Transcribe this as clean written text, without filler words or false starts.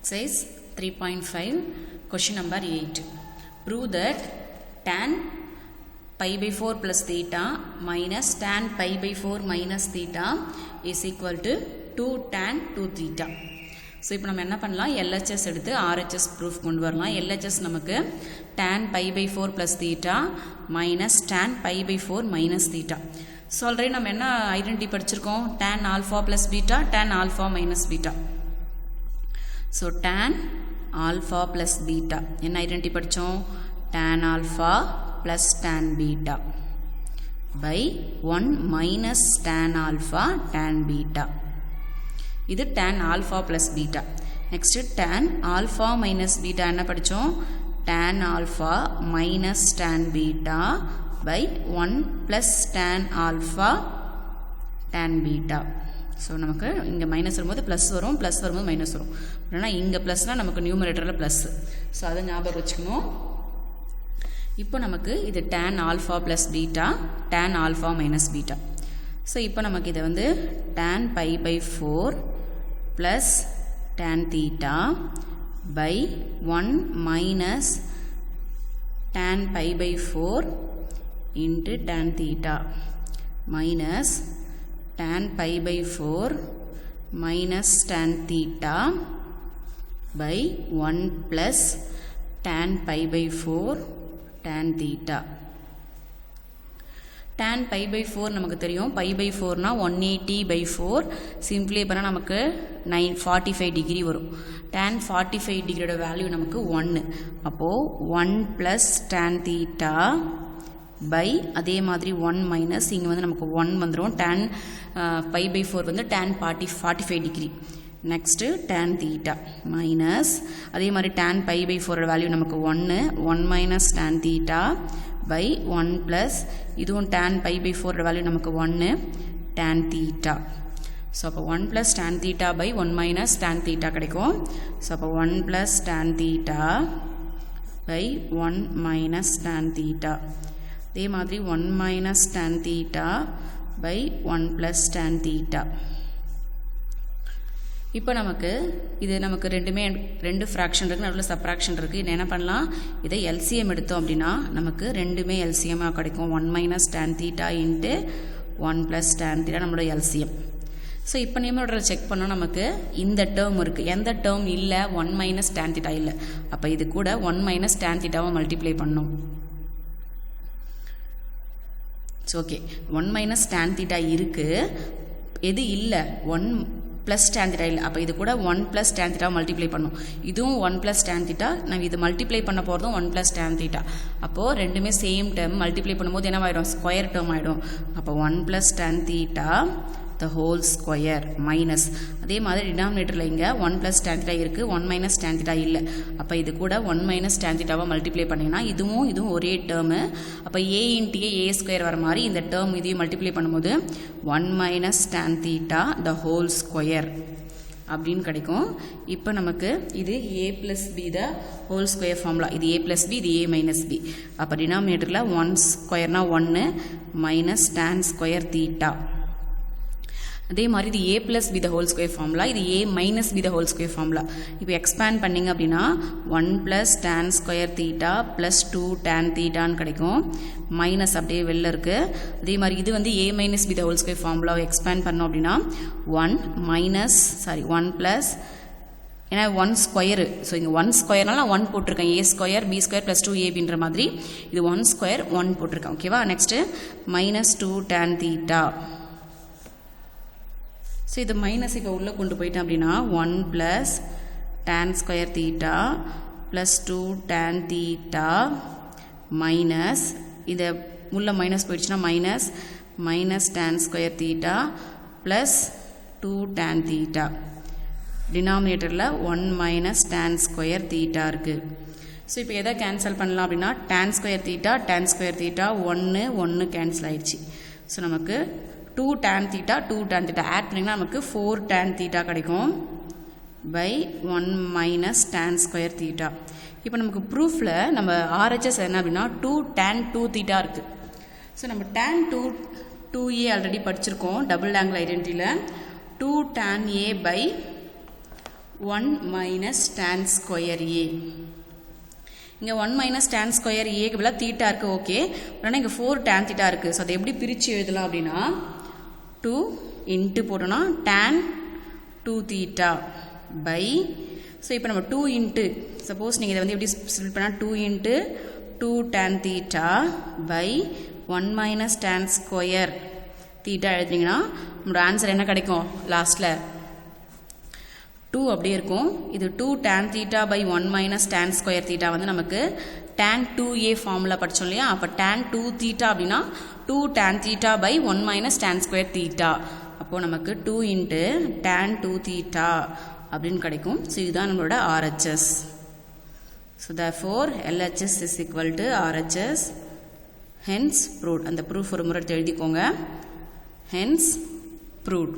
Exercise 3.5 question number 8. Prove that tan pi by 4 plus theta minus tan pi by 4 minus theta is equal to 2 tan 2 theta. So, இப்போ நம்ம என்ன பண்ணலாம் LHS எடுத்து RHS proof கொண்டு வரலாம். LHS நமக்கு tan pi by 4 plus theta minus tan pi by 4 minus theta. So, already நம்ம என்ன identity படிச்சிருக்கோம் tan alpha plus beta, tan alpha minus beta. So, tan alpha plus beta. என்ன identity படிச்சோம் tan alpha plus tan beta by 1 minus tan alpha tan beta. இது tan alpha plus beta. Next tan alpha minus beta என்ன படிச்சோம் tan alpha minus tan beta by 1 plus tan alpha tan beta. So, நமக்கு இங்க minus வரும்போது plus வரும், plus வரும்போது minus வரும். இல்லைனா இங்கே ப்ளஸ்னால் நமக்கு நியூமரேட்டரில் ப்ளஸ். ஸோ அதை ஞாபகம் வச்சுக்கணும். இப்போ நமக்கு இது tan alpha plus beta, tan alpha minus beta. So இப்போ நமக்கு இதை வந்து tan pi by 4 plus tan theta by 1 minus tan pi by 4 into tan theta minus tan pi by 4 minus tan theta by 1 plus tan pi by 4 tan theta. tan pi by 4 நமக்கு தெரியும் pi by 4 னா 180 by 4 simply பண்ணால் நமக்கு 45 degree வரும். tan 45 டிகிரியோட value நமக்கு 1. அப்போது 1 plus tan theta by அதே மாதிரி 1 மைனஸ் இங்கே வந்து நமக்கு 1 வந்துடும். tan pi by 4 வந்து tan 45 degree. Next tan theta minus அதே மாதிரி tan pi by 4 வேல்யூ நமக்கு 1 minus tan theta by 1 plus இதுவும் tan pi by 4 வேல்யூ நமக்கு 1 tan theta. ஸோ அப்போ 1 plus tan theta by 1 minus tan theta கிடைக்கும். So அப்போ 1 plus tan theta by 1 minus tan theta. அதே மாதிரி 1 minus tan theta by 1 plus tan theta. இப்போ நமக்கு இது நமக்கு ரெண்டு ஃப்ராக்ஷன் இருக்குது, நடுவில் சப்ராக்ஷன் இருக்குது. இது என்ன பண்ணலாம், இதை எல்சிஎம் எடுத்தோம் அப்படின்னா நமக்கு ரெண்டுமே எல்சிஎம்மாக கிடைக்கும். 1 minus tan theta into 1 plus tan theta நம்மளோட எல்சிஎம். ஸோ இப்போ நியூமரேட்டரை செக் பண்ணால் நமக்கு இந்த டேர்ம் இருக்குது. எந்த டேர்ம் இல்லை 1 minus tan theta இல்லை. அப்போ இது கூட 1 minus tan thetaவை மல்டிப்ளை பண்ணணும். So okay 1 minus tan theta இருக்குது, எது இல்லை 1 ப்ளஸ் tan theta இல்லை. அப்போ இது கூட 1 ப்ளஸ் tan theta மல்டிப்ளை பண்ணும். இதுவும் 1 ப்ளஸ் tan theta, நம்ம இது மல்டிப்ளை பண்ண போகிறதும் 1 ப்ளஸ் tan theta. அப்போது ரெண்டுமே சேம் டேர்ம் மல்டிப்ளை பண்ணும்போது என்ன ஆகிடும், ஸ்கொயர் டேர்ம் ஆகிடும். அப்போ 1 plus tan theta the whole square minus அதே மாதிரி டினாமினேட்டரில் இங்கே 1 plus tan theta இருக்குது, 1 minus tan theta இல்லை. அப்போ இது கூட 1 minus tan thetaவை மல்டிப்ளை பண்ணிங்கன்னா இதுவும் ஒரே டேர்மு. அப்போ a இன்ட்டு a ஸ்கொயர் வர மாதிரி இந்த டேர்ம் இதையும் மல்டிப்ளை பண்ணும்போது 1 minus tan theta the whole square அப்படின்னு கிடைக்கும். இப்போ நமக்கு இது a plus b the whole square formula. இது a plus b, இது a minus b. அப்போ டினாமினேட்டரில் 1 ஸ்கொயர்னா 1 மைனஸ் tan ஸ்கொயர் theta. அதே மாதிரி இது a plus b the whole square formula, இது a minus b the whole square formula. இப்போ expand பண்ணிங்க அப்படின்னா 1 plus tan square theta plus 2 tan thetaன்னு கிடைக்கும். மைனஸ் அப்படியே வெளில இருக்குது. அதே மாதிரி இது வந்து a minus b the whole square ஃபார்முலாவை எக்ஸ்பேண்ட் பண்ணோம் அப்படின்னா 1 plus ஏன்னா 1 ஸ்கொயரு. ஸோ இங்கே 1 ஸ்கொயர்னால 1 போட்டிருக்கேன். a square b square plus 2ab மாதிரி இது 1 ஸ்கொயர் 1 போட்டிருக்கேன். ஓகேவா. Next minus 2 tan theta. So இது மைனஸ் இப்போ உள்ளே கொண்டு போயிட்டேன் அப்படின்னா 1 plus tan square theta plus 2 tan theta minus இதை உள்ள மைனஸ் போயிடுச்சுன்னா minus tan square theta plus 2 tan theta. டினாமினேட்டரில் 1 மைனஸ் tan ஸ்கொயர் தீட்டா இருக்குது. ஸோ இப்போ எதை கேன்சல் பண்ணலாம் அப்படின்னா tan ஸ்கொயர் தீட்டா 1 கேன்சல் ஆயிடுச்சு. ஸோ நமக்கு 2 tan theta ஆட் பண்ணிங்கன்னா நமக்கு 4 tan theta கிடைக்கும் by 1 minus tan square theta. இப்போ நமக்கு ப்ரூஃபில் நம்ம RHS என்ன அப்படின்னா 2 tan 2 theta இருக்குது. ஸோ நம்ம tan 2a ஆல்ரெடி படிச்சிருக்கோம் double angle ஐடென்டிட்டியில். 2 tan a by 1 minus tan square A. இங்கே 1 minus tan square A க்கு பதிலாக தீட்டா இருக்குது. ஓகே, ஆனால் இங்கே 4 tan தீட்டா இருக்குது. ஸோ அதை எப்படி பிரித்து எழுதலாம் அப்படின்னா 2 இன்ட்டு போட்டோன்னா tan 2 தீட்டா பை, ஸோ இப்போ நம்ம 2 இன்ட்டு, சப்போஸ் நீங்கள் இதை வந்து எப்படி ஸ்பிளிட் பண்ணால் 2 into 2 tan theta by 1 minus tan square theta எழுதிங்கன்னா நம்மளோட ஆன்சர் என்ன கிடைக்கும்? லாஸ்ட்டில் 2 அப்படியே இருக்கும். இது 2 tan theta by 1 minus tan square theta வந்து நமக்கு tan 2a ஃபார்முலா படித்தோம் இல்லையா? அப்போ tan 2 தீட்டா அப்படின்னா 2 tan theta by 1 minus tan square theta. அப்போது நமக்கு 2 இன்ட்டு tan 2 தீட்டா அப்படின்னு கிடைக்கும். ஸோ இதுதான் நம்மளோட RHS. So therefore LHS is equal to RHS. hence proved. அந்த ப்ரூஃப் ஒரு முறை எடுத்து எழுதிக்கோங்க. hence proved.